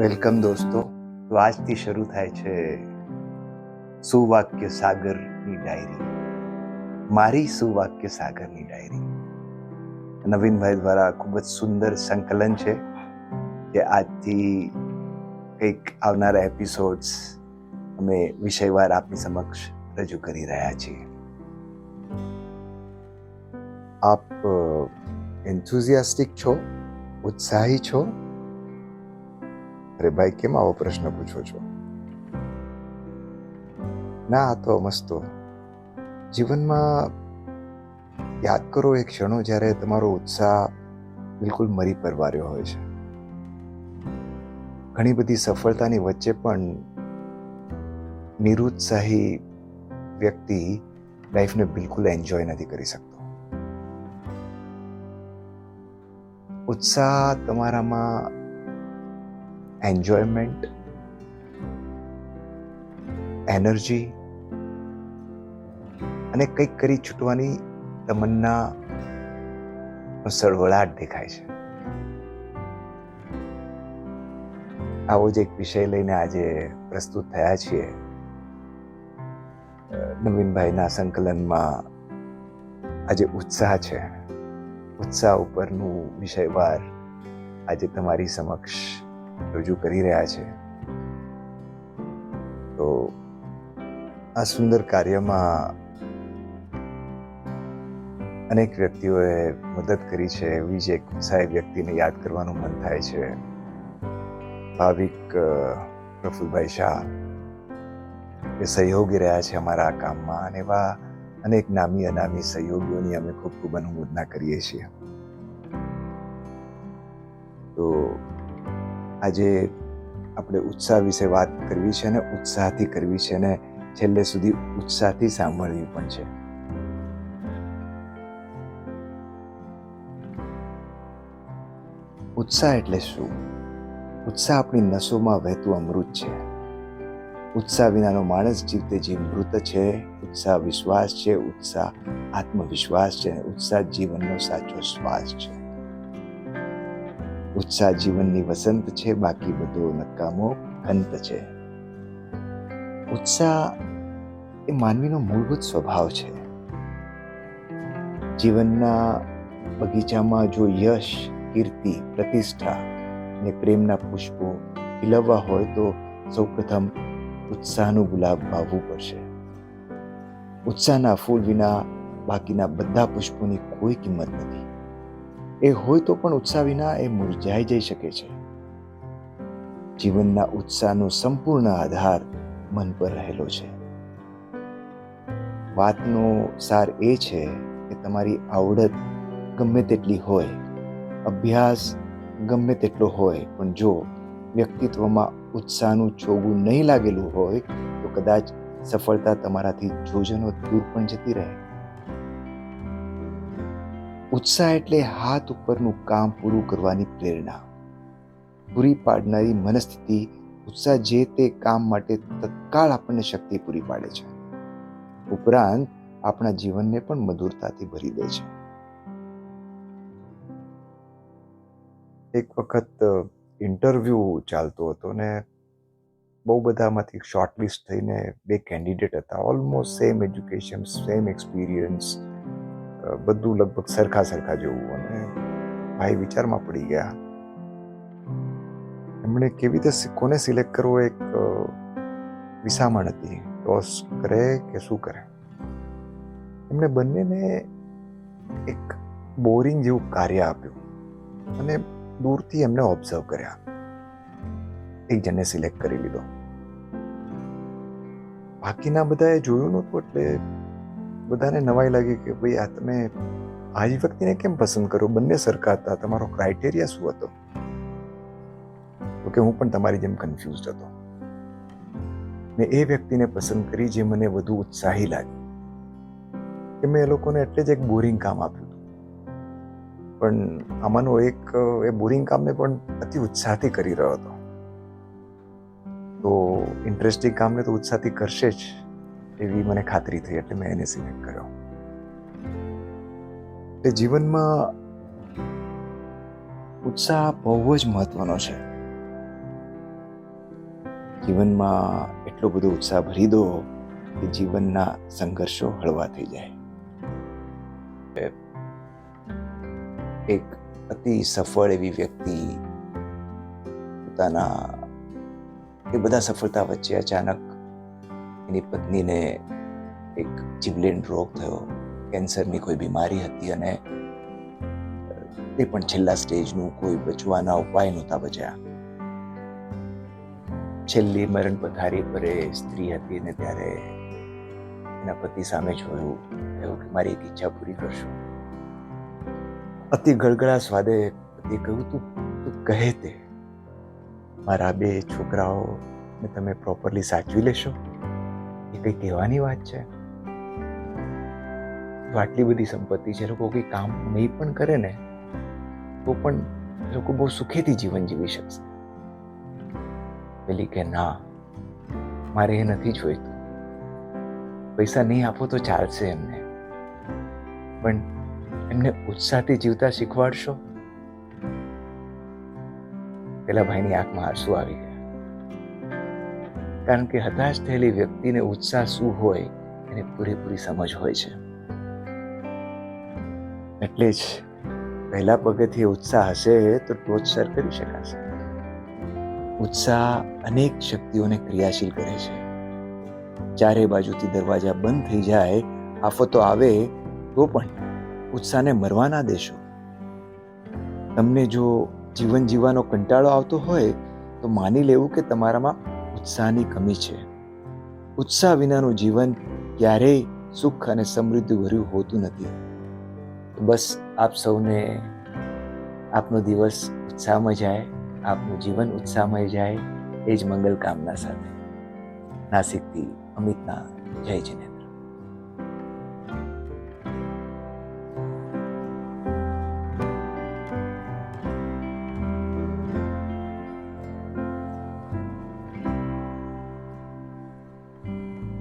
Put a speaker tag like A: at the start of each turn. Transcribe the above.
A: Welcome દોસ્તો. તો આજથી શરૂ થાય છે સુવાક્ય સાગરની ડાયરી, મારી સુવાક્ય સાગરની ડાયરી. નવીનભાઈ દ્વારા ખૂબ જ સુંદર સંકલન છે કે આજથી કંઈક આવનારા એપિસોડ્સ અમે વિષયવાર આપની સમક્ષ રજૂ કરી રહ્યા છીએ. આપ એન્થુઝિયાસ્ટિક છો, ઉત્સાહી છો? અરે ભાઈ, કેમ આવો પ્રશ્ન પૂછો છો? ના, આ તો મસ્તો. જીવનમાં યાદ કરો એ ક્ષણો જ્યારે તમારો ઉત્સાહ બિલકુલ મરી પરવાર્યો હોય છે. ઘણી બધી સફળતાની વચ્ચે પણ નિરુત્સાહી વ્યક્તિ લાઈફને બિલકુલ એન્જોય નથી કરી શકતો. ઉત્સાહ તમારામાં એન્જોયમેન્ટ, એનર્જી અને કંઈક કરી છૂટવાની તમન્ના સળવળાટ દેખાય છે. આવો જ એક વિષય લઈને આજે પ્રસ્તુત થયા છીએ. નવીનભાઈના સંકલનમાં આજે ઉત્સાહ છે. ઉત્સાહ ઉપરનું વિષયવાર આજે તમારી સમક્ષ રજૂ કરી રહ્યા છે. તો આ સુંદર કાર્યમાં અનેક વ્યક્તિઓએ મદદ કરી છે. એવી જ એક ઉત્સાહી વ્યક્તિને યાદ કરવાનું મન થાય છે. ભાવિક પ્રફુલભાઈ શાહ એ સહયોગી રહ્યા છે અમારા આ કામમાં, અને એવા અનેક નામી અનામી સહયોગીઓની અમે ખૂબ ખૂબ અનુમોદના કરીએ છીએ. તો આજે આપણે ઉત્સાહ વિશે વાત કરવી છે, અને ઉત્સાહથી કરવી છે, અને છેલ્લે સુધી ઉત્સાહથી સાંભળવી પણ છે. ઉત્સાહ એટલે શું? ઉત્સાહ આપણી નસોમાં વહેતું અમૃત છે. ઉત્સાહ વિનાનો માણસ જીવતે જીવ મૃત છે. ઉત્સાહ વિશ્વાસ છે, ઉત્સાહ આત્મવિશ્વાસ છે, ઉત્સાહ જીવનનો સાચો શ્વાસ છે. ઉત્સાહ જીવનની વસંત છે, બાકી બધો નકામો ખંત છે. ઉત્સાહ એ માનવીનો મૂળભૂત સ્વભાવ છે. જીવનના બગીચામાં જો યશ, કીર્તિ, પ્રતિષ્ઠા અને પ્રેમના પુષ્પો ખીલવવા હોય તો સૌપ્રથમ ઉત્સાહનું ગુલાબ વાવવું પડશે. ઉત્સાહના ફૂલ વિના બાકીના બધા પુષ્પોની કોઈ કિંમત નથી. એ હોય તો પણ ઉત્સાહ વિના એ મુરઝાઈ જઈ શકે છે. જીવનના ઉત્સાહનો સંપૂર્ણ આધાર મન પર રહેલો છે. વાતનો સાર એ છે કે તમારી આવડત ગમે તેટલી હોય, અભ્યાસ ગમે તેટલો હોય, પણ જો વ્યક્તિત્વમાં ઉત્સાહનું ચોગું નહીં લાગેલું હોય તો કદાચ સફળતા તમારાથી જોજનો દૂર પણ જતી રહે. ઉત્સાહ એટલે હાથ ઉપરનું કામ પૂરું કરવાની પ્રેરણા પૂરી પાડનારી મનસ્થિતિ. ઉત્સાહ જે તે કામ માટે તત્કાળ આપણને શક્તિ પૂરી પાડે છે, ઉપરાંત આપણા જીવનને પણ મધુરતાથી ભરી દે છે. એક વખત ઇન્ટરવ્યૂ ચાલતો હતો ને બહુ બધામાંથી શોર્ટલિસ્ટ થઈને 2 કેન્ડિડેટ હતા. Almost same education, same experience, બધું લગભગ સરખા જેવું. અને ભાઈ વિચારમાં પડી ગયા. એમણે કેવી રીતે કોને સિલેક્ટ કરવો એક વિસામણ હતી. ટોસ કરે કે શું કરે. એમણે બંનેને એક બોરિંગ જેવું કાર્ય આપ્યું અને દૂરથી એમને ઓબ્ઝર્વ કર્યા. એક જણને સિલેક્ટ કરી લીધો. બાકીના બધાએ જોયું નહોતું, એટલે બધાને નવાઈ લાગી કે ભાઈ આ તમે આ જ વ્યક્તિને કેમ પસંદ કરો? બંને સરખા હતા, તમારો ક્રાઇટેરિયા શું હતો? તો કે હું પણ તમારી જેમ કન્ફ્યુઝ હતો. મેં એ વ્યક્તિને પસંદ કરી જે મને વધુ ઉત્સાહી લાગી. કે મેં એ લોકોને એટલે જ એક બોરિંગ કામ આપ્યું હતું, પણ આમાંનો એક એ બોરિંગ કામને પણ અતિ ઉત્સાહથી કરી રહ્યો હતો. તો ઇન્ટરેસ્ટિંગ કામને તો ઉત્સાહથી કરશે જ એવી મને ખાતરી થઈ, એટલે મેં એને સિલેક્ટ કર્યો. એટલે જીવનમાં ઉત્સાહ બહુ જ મહત્વનો છે. જીવનમાં એટલો બધો ઉત્સાહ ભરી દો કે જીવનના સંઘર્ષો હળવા થઈ જાય. એક અતિ સફળ એવી વ્યક્તિ પોતાના એ બધા સફળતા વચ્ચે અચાનક એની પત્નીને એક જીવલેણ રોગ થયો, કેન્સરની કોઈ બીમારી હતી અને તે પણ છેલ્લા સ્ટેજનું, કોઈ બચવાના ઉપાય નહોતા બચ્યા. છેલ્લી મરણ પથારી પર એ સ્ત્રી હતી ને ત્યારે એના પતિ સામે જોયું, કહ્યું કે મારી એક ઈચ્છા પૂરી કરશો. અતિ ગળગળા સ્વાદે પતિએ કહ્યું, તું કહે તે, મારા 2 છોકરાઓને તમે પ્રોપરલી સાચવી લેશો? એ કઈ કહેવાની વાત છે? આટલી બધી સંપત્તિ છે, લોકો કંઈ કામ નહીં પણ કરે ને તો પણ લોકો બહુ સુખેથી જીવન જીવી શકશે. પેલી કે ના, મારે એ નથી જોઈતું. પૈસા નહીં આપો તો ચાલશે એમને, પણ એમને ઉત્સાહથી જીવતા શીખવાડશો. પેલા ભાઈની આંખમાં આંસુ આવી ગયા, કારણ કે હતાશ થયેલી વ્યક્તિને ઉત્સાહ શું હોય એને પૂરેપૂરી સમજ હોય છે. એટલે જ પહેલા પગથિયે ઉત્સાહ હશે તો ટોચ સર કરી શકાશે. ઉત્સાહ અનેક શક્તિઓને ક્રિયાશીલ કરે છે. ચારે બાજુથી દરવાજા બંધ થઈ જાય, આફતો આવે તો પણ ઉત્સાહને મરવા ના દેશો. તમને જો જીવન જીવવાનો કંટાળો આવતો હોય તો માની લેવું કે તમારામાં ઉત્સાહની કમી છે. ઉત્સાહ વિનાનું જીવન ક્યારેય સુખ અને સમૃદ્ધિ ભર્યું હોતું નથી. બસ આપ સૌને આપનો દિવસ ઉત્સાહમાં જાય, આપનું જીવન ઉત્સાહમય જાય, એ જ મંગલ કામના સાથે નાસિકથી અમિતના જય જિનેન્દ્ર.